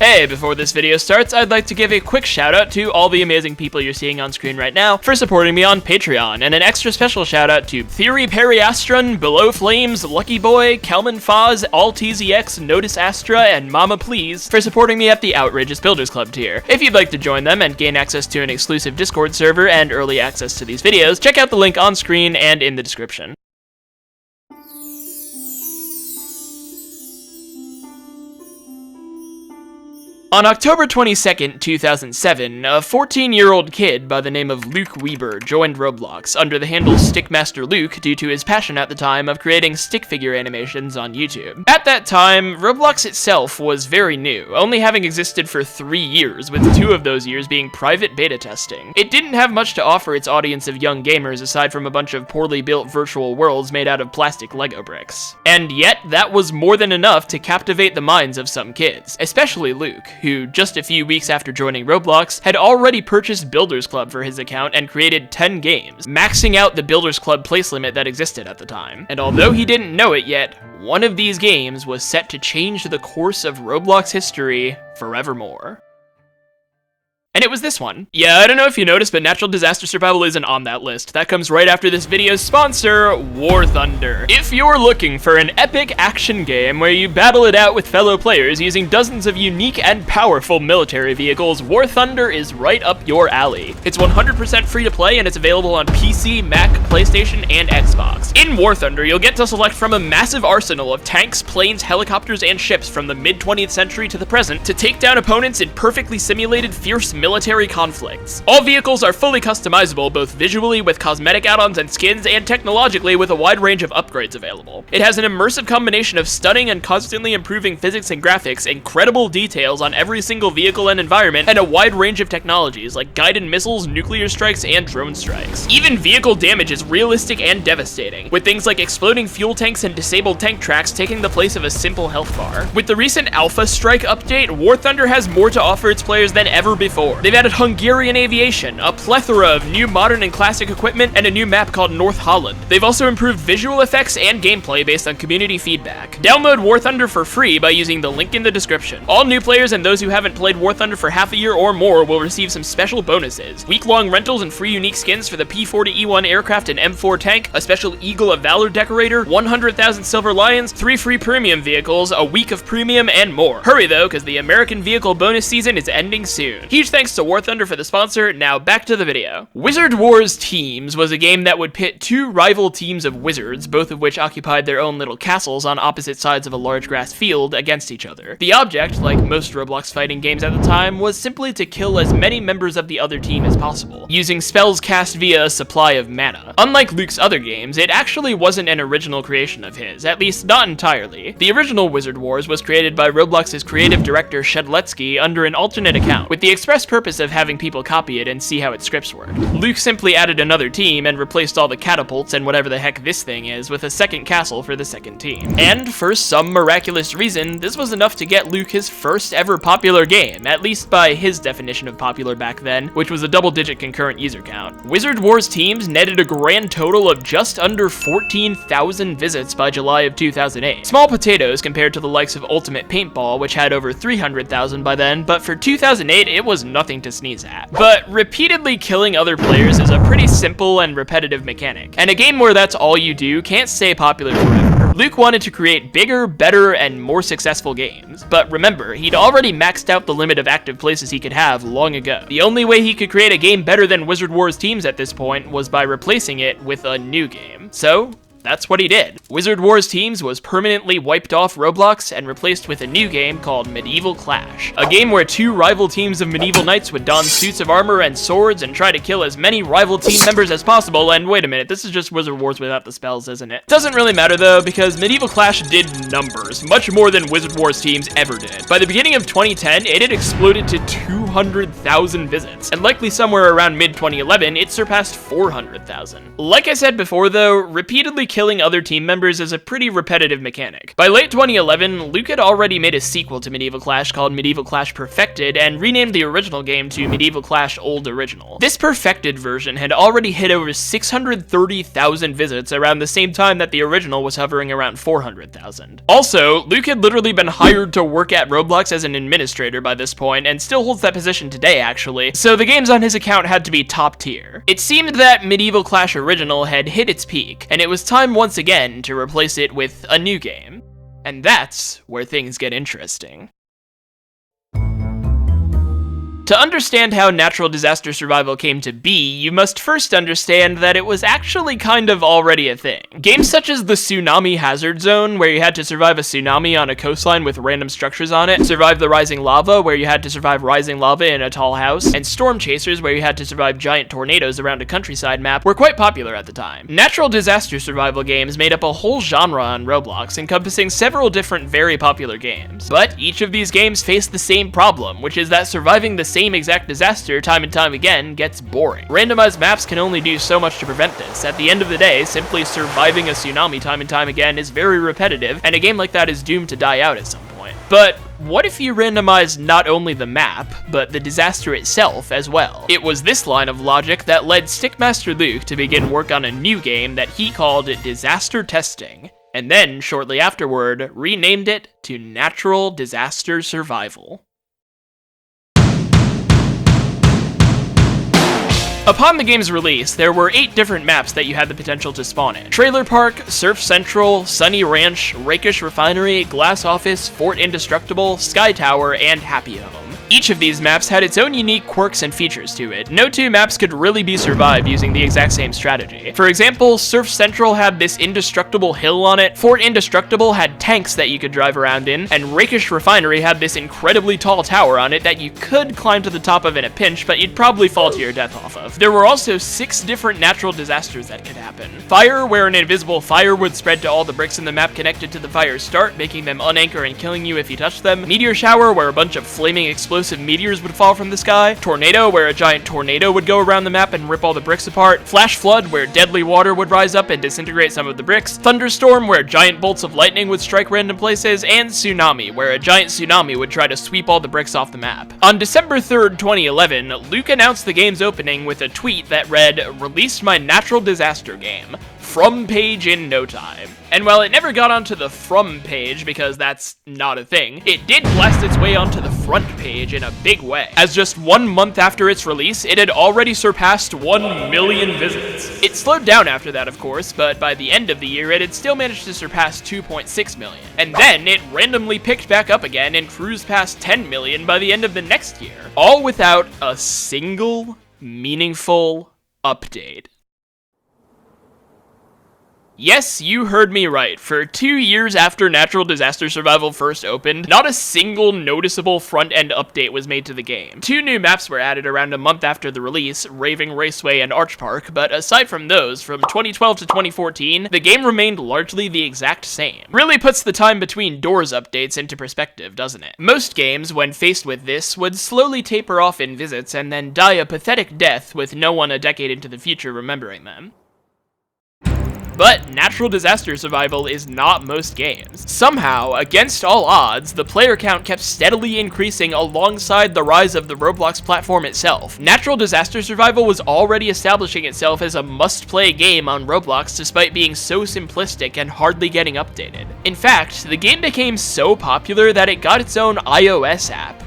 Hey, before this video starts, I'd like to give a quick shout out to all the amazing people you're seeing on screen right now for supporting me on Patreon, and an extra special shout out to Theory Periastron, Below Flames, Lucky Boy, Kelman Foz, AllTZX, Notice Astra, and Mama Please for supporting me at the Outrageous Builders Club tier. If you'd like to join them and gain access to an exclusive Discord server and early access to these videos, check out the link on screen and in the description. On October 22nd, 2007, a 14-year-old kid by the name of Luke Weber joined Roblox under the handle Stickmaster Luke due to his passion at the time of creating stick figure animations on YouTube. At that time, Roblox itself was very new, only having existed for 3 years, with 2 of those years being private beta testing. It didn't have much to offer its audience of young gamers aside from a bunch of poorly built virtual worlds made out of plastic Lego bricks. And yet, that was more than enough to captivate the minds of some kids, especially Luke, who, just a few weeks after joining Roblox, had already purchased Builders Club for his account and created 10 games, maxing out the Builders Club place limit that existed at the time. And although he didn't know it yet, one of these games was set to change the course of Roblox history forevermore. And it was this one. Yeah, I don't know if you noticed, but Natural Disaster Survival isn't on that list. That comes right after this video's sponsor, War Thunder. If you're looking for an epic action game where you battle it out with fellow players using dozens of unique and powerful military vehicles, War Thunder is right up your alley. It's 100% free to play and it's available on PC, Mac, PlayStation, and Xbox. In War Thunder, you'll get to select from a massive arsenal of tanks, planes, helicopters, and ships from the mid-20th century to the present to take down opponents in perfectly simulated fierce military conflicts. All vehicles are fully customizable, both visually with cosmetic add-ons and skins, and technologically with a wide range of upgrades available. It has an immersive combination of stunning and constantly improving physics and graphics, incredible details on every single vehicle and environment, and a wide range of technologies like guided missiles, nuclear strikes, and drone strikes. Even vehicle damage is realistic and devastating, with things like exploding fuel tanks and disabled tank tracks taking the place of a simple health bar. With the recent Alpha Strike update, War Thunder has more to offer its players than ever before. They've added Hungarian aviation, a plethora of new modern and classic equipment, and a new map called North Holland. They've also improved visual effects and gameplay based on community feedback. Download War Thunder for free by using the link in the description. All new players and those who haven't played War Thunder for half a year or more will receive some special bonuses: week-long rentals and free unique skins for the P-40E1 aircraft and M4 tank, a special Eagle of Valor decorator, 100,000 silver lions, 3 free premium vehicles, a week of premium, and more. Hurry though, because the American vehicle bonus season is ending soon. Huge thanks to War Thunder for the sponsor. Now back to the video. Wizard Wars Teams was a game that would pit 2 rival teams of wizards, both of which occupied their own little castles on opposite sides of a large grass field, against each other. The object, like most Roblox fighting games at the time, was simply to kill as many members of the other team as possible, using spells cast via a supply of mana. Unlike Luke's other games, it actually wasn't an original creation of his, at least not entirely. The original Wizard Wars was created by Roblox's creative director Shedletsky under an alternate account, with the express purpose of having people copy it and see how its scripts work. Luke simply added another team and replaced all the catapults and whatever the heck this thing is with a second castle for the second team. And for some miraculous reason, this was enough to get Luke his first ever popular game, at least by his definition of popular back then, which was a double-digit concurrent user count. Wizard Wars Teams netted a grand total of just under 14,000 visits by July of 2008. Small potatoes compared to the likes of Ultimate Paintball, which had over 300,000 by then, but for 2008, it was nothing to sneeze at. But repeatedly killing other players is a pretty simple and repetitive mechanic, and a game where that's all you do can't stay popular forever. Luke wanted to create bigger, better, and more successful games, but remember, he'd already maxed out the limit of active places he could have long ago. The only way he could create a game better than Wizard Wars Teams at this point was by replacing it with a new game. So that's what he did. Wizard Wars Teams was permanently wiped off Roblox and replaced with a new game called Medieval Clash, a game where 2 rival teams of medieval knights would don suits of armor and swords and try to kill as many rival team members as possible. And wait a minute, this is just Wizard Wars without the spells, isn't it? Doesn't really matter though, because Medieval Clash did numbers, much more than Wizard Wars Teams ever did. By the beginning of 2010, it had exploded to 200,000 visits, and likely somewhere around mid-2011, it surpassed 400,000. Like I said before though, repeatedly killing other team members is a pretty repetitive mechanic. By late 2011, Luke had already made a sequel to Medieval Clash called Medieval Clash Perfected, and renamed the original game to Medieval Clash Old Original. This perfected version had already hit over 630,000 visits around the same time that the original was hovering around 400,000. Also, Luke had literally been hired to work at Roblox as an administrator by this point, and still holds that position today actually, so the games on his account had to be top tier. It seemed that Medieval Clash Original had hit its peak, and it was time once again to replace it with a new game. And that's where things get interesting. To understand how natural disaster survival came to be, you must first understand that it was actually kind of already a thing. Games such as the Tsunami Hazard Zone, where you had to survive a tsunami on a coastline with random structures on it, survive the Rising Lava, where you had to survive rising lava in a tall house, and Storm Chasers, where you had to survive giant tornadoes around a countryside map, were quite popular at the time. Natural disaster survival games made up a whole genre on Roblox, encompassing several different very popular games. But each of these games faced the same problem, which is that surviving the same exact disaster time and time again gets boring. Randomized maps can only do so much to prevent this. At the end of the day, simply surviving a tsunami time and time again is very repetitive, and a game like that is doomed to die out at some point. But what if you randomized not only the map, but the disaster itself as well? It was this line of logic that led Stickmaster Luke to begin work on a new game that he called Disaster Testing, and then, shortly afterward, renamed it to Natural Disaster Survival. Upon the game's release, there were 8 different maps that you had the potential to spawn in. Trailer Park, Surf Central, Sunny Ranch, Rakish Refinery, Glass Office, Fort Indestructible, Sky Tower, and Happy Home. Each of these maps had its own unique quirks and features to it. No two maps could really be survived using the exact same strategy. For example, Surf Central had this indestructible hill on it, Fort Indestructible had tanks that you could drive around in, and Rakish Refinery had this incredibly tall tower on it that you could climb to the top of in a pinch, but you'd probably fall to your death off of. There were also 6 different natural disasters that could happen. Fire, where an invisible fire would spread to all the bricks in the map connected to the fire's start, making them unanchor and killing you if you touched them. Meteor Shower, where a bunch of flaming explosive meteors would fall from the sky. Tornado, where a giant tornado would go around the map and rip all the bricks apart. Flash Flood, where deadly water would rise up and disintegrate some of the bricks. Thunderstorm, where giant bolts of lightning would strike random places. And Tsunami, where a giant tsunami would try to sweep all the bricks off the map. On December 3rd, 2011, Luke announced the game's opening with a tweet that read, "Released my natural disaster game. From page in no time." And while it never got onto the from page, because that's not a thing, it did blast its way onto the front page in a big way. As just 1 month after its release, it had already surpassed 1 million visits. It slowed down after that, of course, but by the end of the year, it had still managed to surpass 2.6 million. And then it randomly picked back up again and cruised past 10 million by the end of the next year. All without a single meaningful update. Yes, you heard me right. For 2 years after Natural Disaster Survival first opened, not a single noticeable front-end update was made to the game. 2 new maps were added around a month after the release, Raving Raceway and Arch Park, but aside from those, from 2012 to 2014, the game remained largely the exact same. Really puts the time between doors updates into perspective, doesn't it? Most games, when faced with this, would slowly taper off in visits and then die a pathetic death with no one a decade into the future remembering them. But Natural Disaster Survival is not most games. Somehow, against all odds, the player count kept steadily increasing alongside the rise of the Roblox platform itself. Natural Disaster Survival was already establishing itself as a must-play game on Roblox despite being so simplistic and hardly getting updated. In fact, the game became so popular that it got its own iOS app.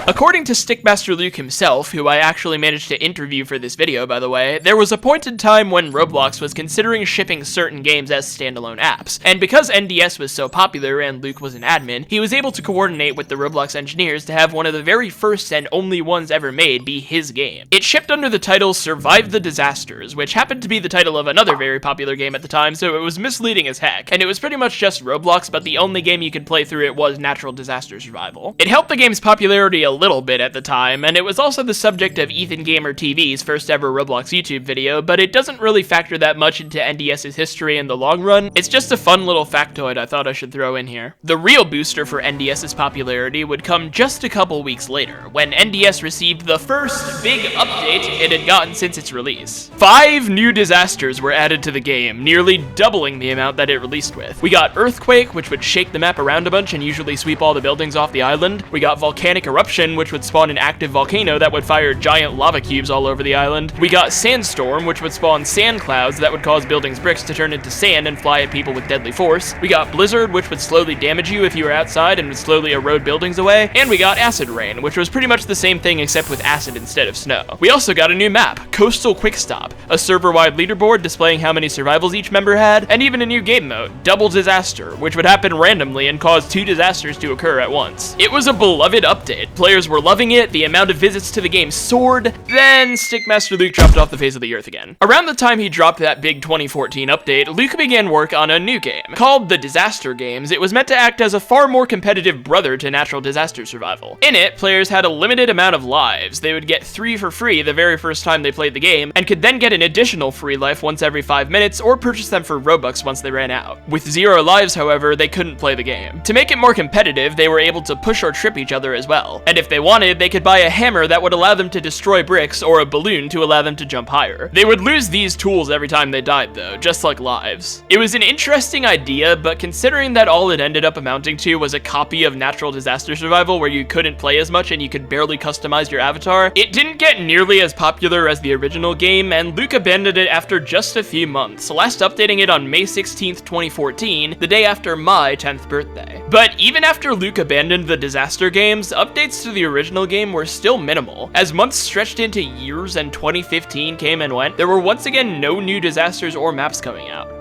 According to Stickmaster Luke himself, who I actually managed to interview for this video by the way, there was a point in time when Roblox was considering shipping certain games as standalone apps, and because NDS was so popular and Luke was an admin, he was able to coordinate with the Roblox engineers to have one of the very first and only ones ever made be his game. It shipped under the title Survive the Disasters, which happened to be the title of another very popular game at the time, so it was misleading as heck, and it was pretty much just Roblox, but the only game you could play through it was Natural Disaster Survival. It helped the game's popularity a little bit at the time, and it was also the subject of Ethan Gamer TV's first ever Roblox YouTube video, but it doesn't really factor that much into NDS's history in the long run. It's just a fun little factoid I thought I should throw in here. The real booster for NDS's popularity would come just a couple weeks later, when NDS received the first big update it had gotten since its release. 5 new disasters were added to the game, nearly doubling the amount that it released with. We got Earthquake, which would shake the map around a bunch and usually sweep all the buildings off the island. We got Volcanic Eruption, which would spawn an active volcano that would fire giant lava cubes all over the island. We got Sandstorm, which would spawn sand clouds that would cause buildings' bricks to turn into sand and fly at people with deadly force. We got Blizzard, which would slowly damage you if you were outside and would slowly erode buildings away. And we got Acid Rain, which was pretty much the same thing except with acid instead of snow. We also got a new map, Coastal Quickstop, a server-wide leaderboard displaying how many survivals each member had, and even a new game mode, Double Disaster, which would happen randomly and cause 2 disasters to occur at once. It was a beloved update. Players were loving it, the amount of visits to the game soared, then Stickmaster Luke dropped off the face of the earth again. Around the time he dropped that big 2014 update, Luke began work on a new game. Called the Disaster Games, it was meant to act as a far more competitive brother to natural disaster survival. In it, players had a limited amount of lives. They would get 3 for free the very first time they played the game, and could then get an additional free life once every 5 minutes, or purchase them for Robux once they ran out. With 0 lives, however, they couldn't play the game. To make it more competitive, they were able to push or trip each other as well. And if they wanted, they could buy a hammer that would allow them to destroy bricks, or a balloon to allow them to jump higher. They would lose these tools every time they died though, just like lives. It was an interesting idea, but considering that all it ended up amounting to was a copy of natural disaster survival where you couldn't play as much and you could barely customize your avatar, it didn't get nearly as popular as the original game, and Luke abandoned it after just a few months, last updating it on May 16th, 2014, the day after my 10th birthday. But even after Luke abandoned the disaster games, updates to the original game were still minimal. As months stretched into years and 2015 came and went, there were once again no new disasters or maps coming out.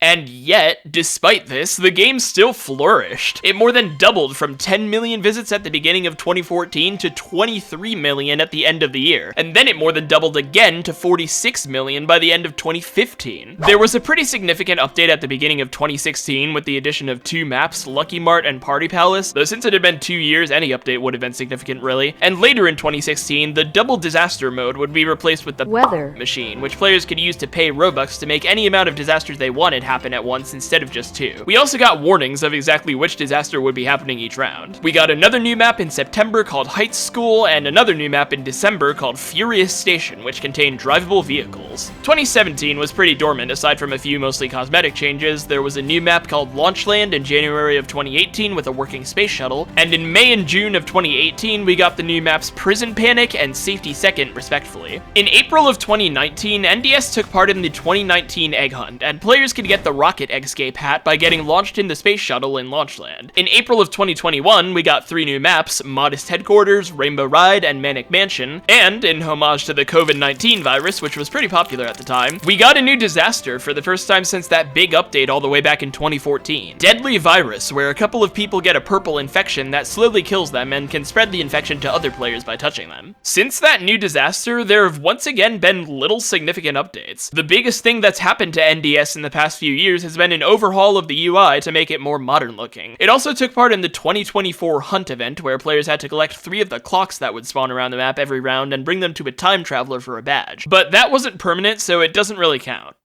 And yet, despite this, the game still flourished. It more than doubled from 10 million visits at the beginning of 2014 to 23 million at the end of the year, and then it more than doubled again to 46 million by the end of 2015. There was a pretty significant update at the beginning of 2016 with the addition of 2 maps, Lucky Mart and Party Palace, though since it had been 2 years, any update would have been significant really. And later in 2016, the Double Disaster mode would be replaced with the Weather Machine, which players could use to pay Robux to make any amount of disasters they wanted happen at once instead of just 2. We also got warnings of exactly which disaster would be happening each round. We got another new map in September called Heights School, and another new map in December called Furious Station, which contained drivable vehicles. 2017 was pretty dormant aside from a few mostly cosmetic changes. There was a new map called Launchland in January of 2018 with a working space shuttle, and in May and June of 2018 we got the new maps Prison Panic and Safety Second respectively. In April of 2019, NDS took part in the 2019 Egg Hunt, and players could get the Rocket Escape hat by getting launched in the space shuttle in Launchland. In April of 2021, we got 3 new maps, Modest Headquarters, Rainbow Ride, and Manic Mansion, and in homage to the COVID-19 virus, which was pretty popular at the time, we got a new disaster for the first time since that big update all the way back in 2014. Deadly Virus, where a couple of people get a purple infection that slowly kills them and can spread the infection to other players by touching them. Since that new disaster, there have once again been little significant updates. The biggest thing that's happened to NDS in the past few years has been an overhaul of the UI to make it more modern looking. It also took part in the 2024 Hunt event, where players had to collect 3 of the clocks that would spawn around the map every round and bring them to a time traveler for a badge. But that wasn't permanent, so it doesn't really count.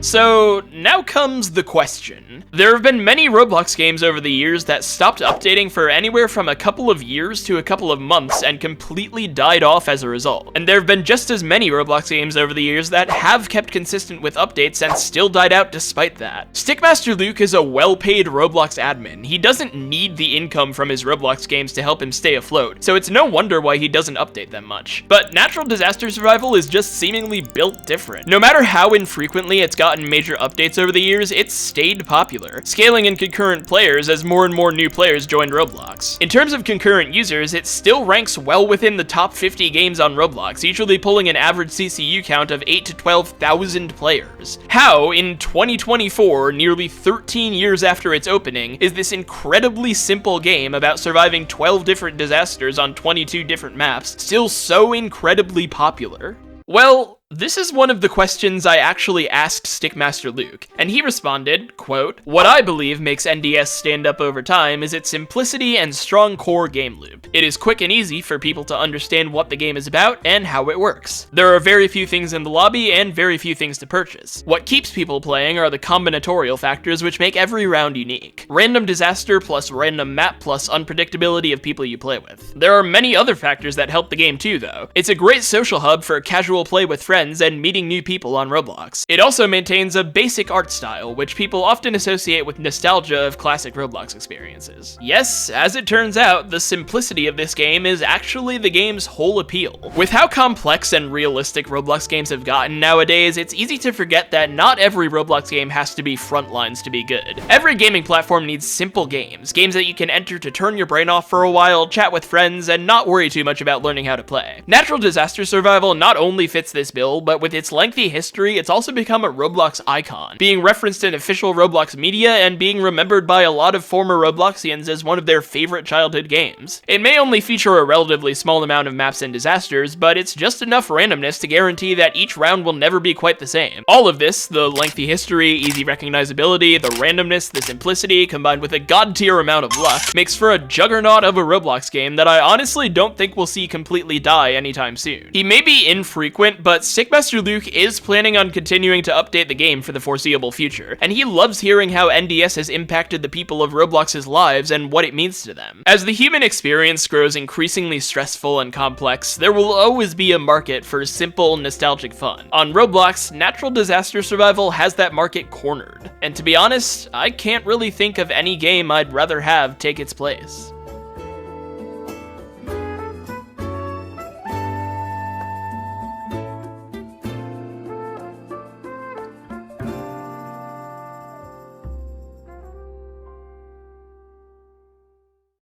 So, now comes the question. There have been many Roblox games over the years that stopped updating for anywhere from a couple of years to a couple of months and completely died off as a result. And there have been just as many Roblox games over the years that have kept consistent with updates and still died out despite that. Stickmaster Luke is a well-paid Roblox admin. He doesn't need the income from his Roblox games to help him stay afloat, so it's no wonder why he doesn't update them much. But Natural Disaster Survival is just seemingly built different. No matter how infrequently it's gotten major updates over the years, it's stayed popular, scaling in concurrent players as more and more new players joined Roblox. In terms of concurrent users, it still ranks well within the top 50 games on Roblox, usually pulling an average CCU count of 8,000 to 12,000 players. How, in 2024, nearly 13 years after its opening, is this incredibly simple game about surviving 12 different disasters on 22 different maps still so incredibly popular? Well, This is one of the questions I actually asked Stickmaster Luke, and he responded, quote, "What I believe makes NDS stand up over time is its simplicity and strong core game loop. It is quick and easy for people to understand what the game is about and how it works. There are very few things in the lobby and very few things to purchase. What keeps people playing are the combinatorial factors which make every round unique. Random disaster plus random map plus unpredictability of people you play with. There are many other factors that help the game too, though. It's a great social hub for casual play with friends and meeting new people on Roblox. It also maintains a basic art style, which people often associate with nostalgia of classic Roblox experiences. Yes, as it turns out, the simplicity of this game is actually the game's whole appeal. With how complex and realistic Roblox games have gotten nowadays, it's easy to forget that not every Roblox game has to be frontlines to be good. Every gaming platform needs simple games that you can enter to turn your brain off for a while, chat with friends, and not worry too much about learning how to play. Natural disaster survival not only fits this bill, but with its lengthy history, it's also become a Roblox icon, being referenced in official Roblox media and being remembered by a lot of former Robloxians as one of their favorite childhood games. It may only feature a relatively small amount of maps and disasters, but it's just enough randomness to guarantee that each round will never be quite the same. All of this, the lengthy history, easy recognizability, the randomness, the simplicity, combined with a god-tier amount of luck, makes for a juggernaut of a Roblox game that I honestly don't think we'll see completely die anytime soon. He may be infrequent, but Stickmaster Luke is planning on continuing to update the game for the foreseeable future, and he loves hearing how NDS has impacted the people of Roblox's lives and what it means to them. As the human experience grows increasingly stressful and complex, there will always be a market for simple, nostalgic fun. On Roblox, natural disaster survival has that market cornered, and to be honest, I can't really think of any game I'd rather have take its place.